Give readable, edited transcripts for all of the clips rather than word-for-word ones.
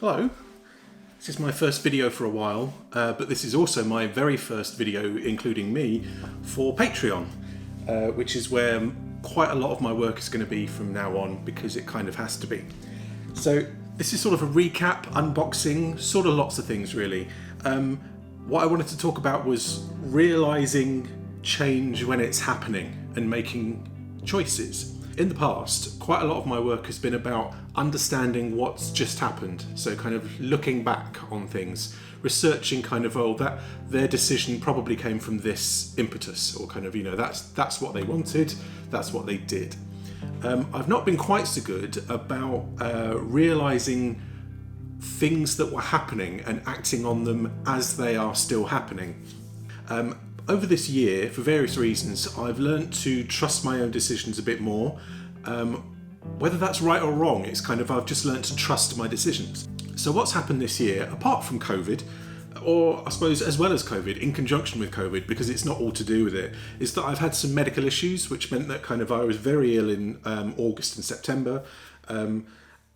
Hello, this is my first video for a while, but this is also my very first video, including me, for Patreon, which is where quite a lot of my work is going to be from now on, because it kind of has to be. So this is sort of a recap, unboxing, sort of lots of things really. What I wanted to talk about was realising change when it's happening and making choices. In the past, quite a lot of my work has been about understanding what's just happened. So kind of looking back on things, researching kind of, that their decision probably came from this impetus, or kind of, that's what they wanted, that's what they did. I've not been quite so good about realising things that were happening and acting on them as they are still happening. Over this year, for various reasons, I've learned to trust my own decisions a bit more. Whether that's right or wrong, it's kind of, I've just learned to trust my decisions. So what's happened this year, apart from COVID, or I suppose as well as COVID, in conjunction with COVID, because it's not all to do with it, is that I've had some medical issues, which meant that kind of I was very ill in August and September. And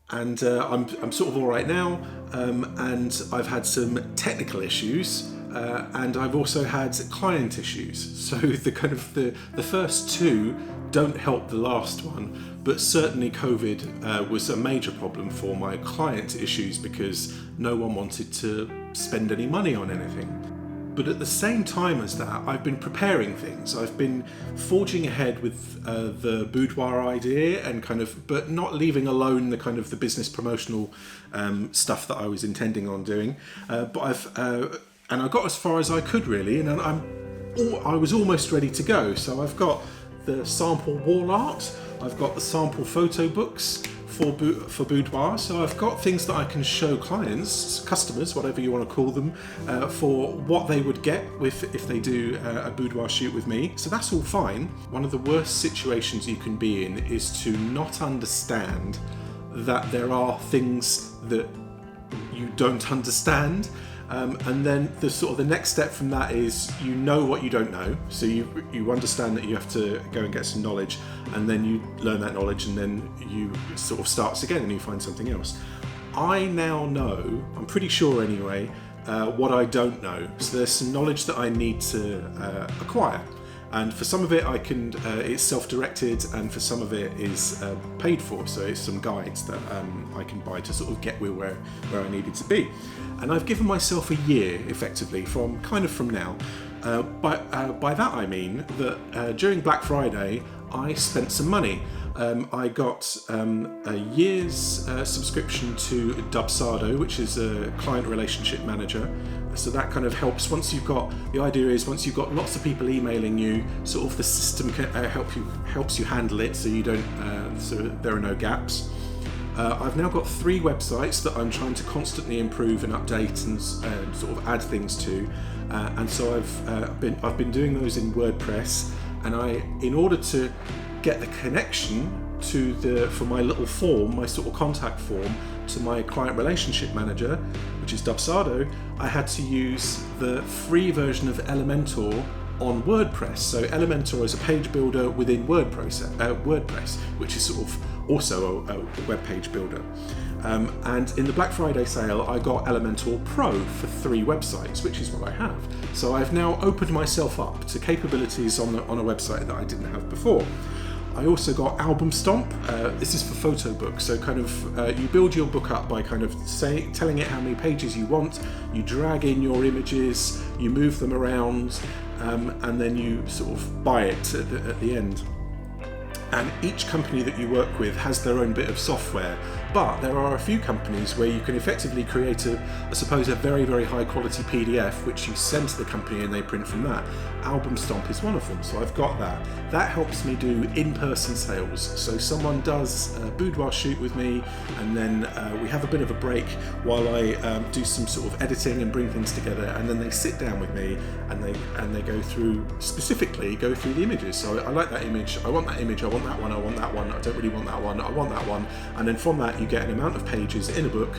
I'm sort of all right now, and I've had some technical issues, and I've also had client issues. So the first two don't help the last one, but certainly COVID was a major problem for my client issues because no one wanted to spend any money on anything. But at the same time as that, I've been preparing things. I've been forging ahead with the boudoir idea and but not leaving alone the kind of the business promotional stuff that I was intending on doing. And I got as far as I could really, and I was almost ready to go. So I've got the sample wall art, I've got the sample photo books for boudoir, so I've got things that I can show clients, customers, whatever you want to call them, for what they would get if they do a boudoir shoot with me. So that's all fine. One of the worst situations you can be in is to not understand that there are things that you don't understand. And then the next step from that is you know what you don't know, so you understand that you have to go and get some knowledge, and then you learn that knowledge, and then you sort of starts again and you find something else. I now know, I'm pretty sure anyway, what I don't know. So there's some knowledge that I need to acquire. And for some of it it's self-directed, and for some of it is paid for. So it's some guides that I can buy to sort of get where I needed to be. And I've given myself a year, effectively, from now. By that I mean that during Black Friday, I spent some money. I got a year's subscription to Dubsado, which is a client relationship manager. So that kind of helps once you've got lots of people emailing you, sort of the system can helps you handle it, so you don't, so there are no gaps. I've now got 3 websites that I'm trying to constantly improve and update and sort of add things to, and so I've been doing those in WordPress, and in order to get the connection for my little form, my sort of contact form, to my client relationship manager, which is Dubsado, I had to use the free version of Elementor on WordPress. So Elementor is a page builder within WordPress, which is sort of also a web page builder. And in the Black Friday sale, I got Elementor Pro for 3 websites, which is what I have. So I've now opened myself up to capabilities on a website that I didn't have before. I also got Album Stomp. This is for photo books. So kind of you build your book up by kind of telling it how many pages you want. You drag in your images, you move them around, and then you sort of buy it at the end. And each company that you work with has their own bit of software, but there are a few companies where you can effectively create a very, very high quality PDF which you send to the company and they print from that. Album Stomp is one of them, so I've got that. That helps me do in-person sales. So someone does a boudoir shoot with me, and then we have a bit of a break while I do some sort of editing and bring things together, and then they sit down with me and they go through the images. So I like that image, I want that image, I want that one, I want that one, I don't really want that one, I want that one, and then from that you get an amount of pages in a book,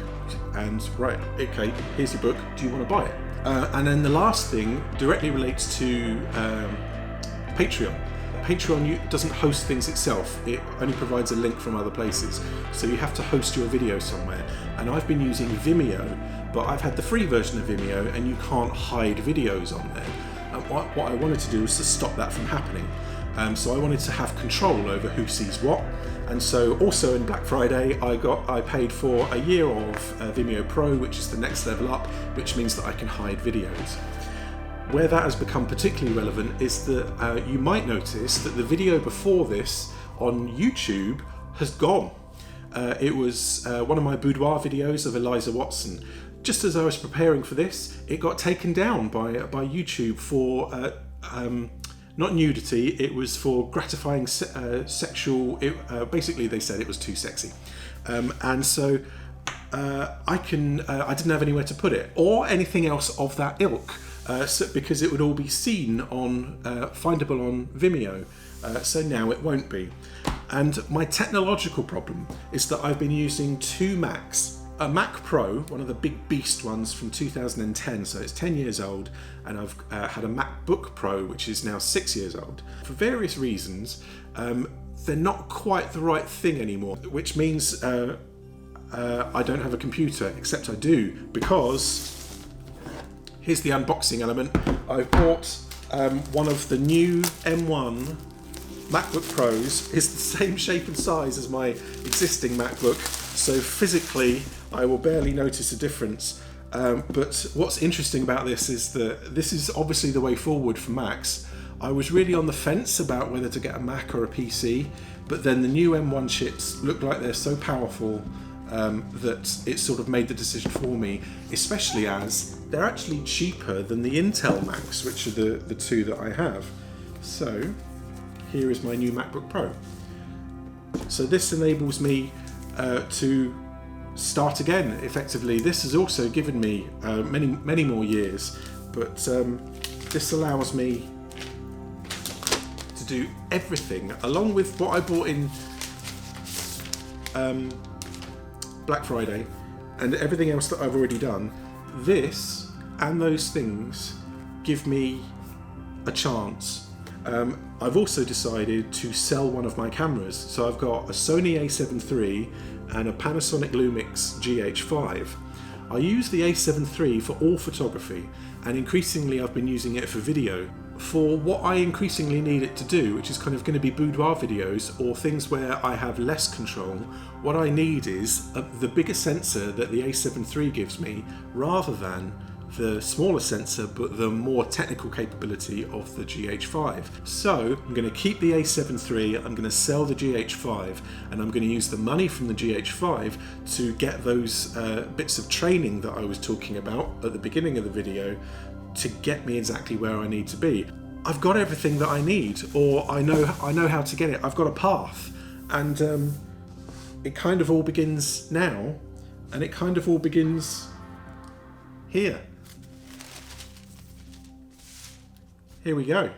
and right, okay, here's your book, do you want to buy it? And then the last thing directly relates to Patreon. Patreon doesn't host things itself, it only provides a link from other places, so you have to host your video somewhere. And I've been using Vimeo, but I've had the free version of Vimeo and you can't hide videos on there. And what I wanted to do was to stop that from happening. So I wanted to have control over who sees what. And so also in Black Friday, I paid for a year of Vimeo Pro, which is the next level up, which means that I can hide videos. Where that has become particularly relevant is that you might notice that the video before this on YouTube has gone. It was one of my boudoir videos of Eliza Watson. Just as I was preparing for this, it got taken down by YouTube for not nudity, it was for gratifying sexual, basically they said it was too sexy. And so I didn't have anywhere to put it, or anything else of that ilk, because it would all be seen on, findable on Vimeo, so now it won't be. And my technological problem is that I've been using two Macs. A Mac Pro, one of the big beast ones from 2010, so it's 10 years old, and I've had a MacBook Pro, which is now 6 years old. For various reasons, they're not quite the right thing anymore, which means I don't have a computer, except I do, because here's the unboxing element. I've bought one of the new M1 MacBook Pros. It's the same shape and size as my existing MacBook, so physically I will barely notice a difference. But what's interesting about this is that this is obviously the way forward for Macs. I was really on the fence about whether to get a Mac or a PC, but then the new M1 chips look like they're so powerful that it sort of made the decision for me, especially as they're actually cheaper than the Intel Macs, which are the two that I have. So here is my new MacBook Pro. So this enables me to start again effectively. This has also given me many more years, but this allows me to do everything along with what I bought in Black Friday and everything else that I've already done. This and those things give me a chance. I've also decided to sell one of my cameras. So I've got a Sony a7 III and a Panasonic Lumix GH5. I use the a7 III for all photography, and increasingly I've been using it for video. For what I increasingly need it to do, which is kind of going to be boudoir videos or things where I have less control, what I need is the bigger sensor that the a7 III gives me, rather than the smaller sensor but the more technical capability of the GH5. So I'm going to keep the a7 III, I'm going to sell the GH5, and I'm going to use the money from the GH5 to get those bits of training that I was talking about at the beginning of the video to get me exactly where I need to be. I've got everything that I need, or I know how to get it. I've got a path, and it kind of all begins now, and it kind of all begins here. Here we go.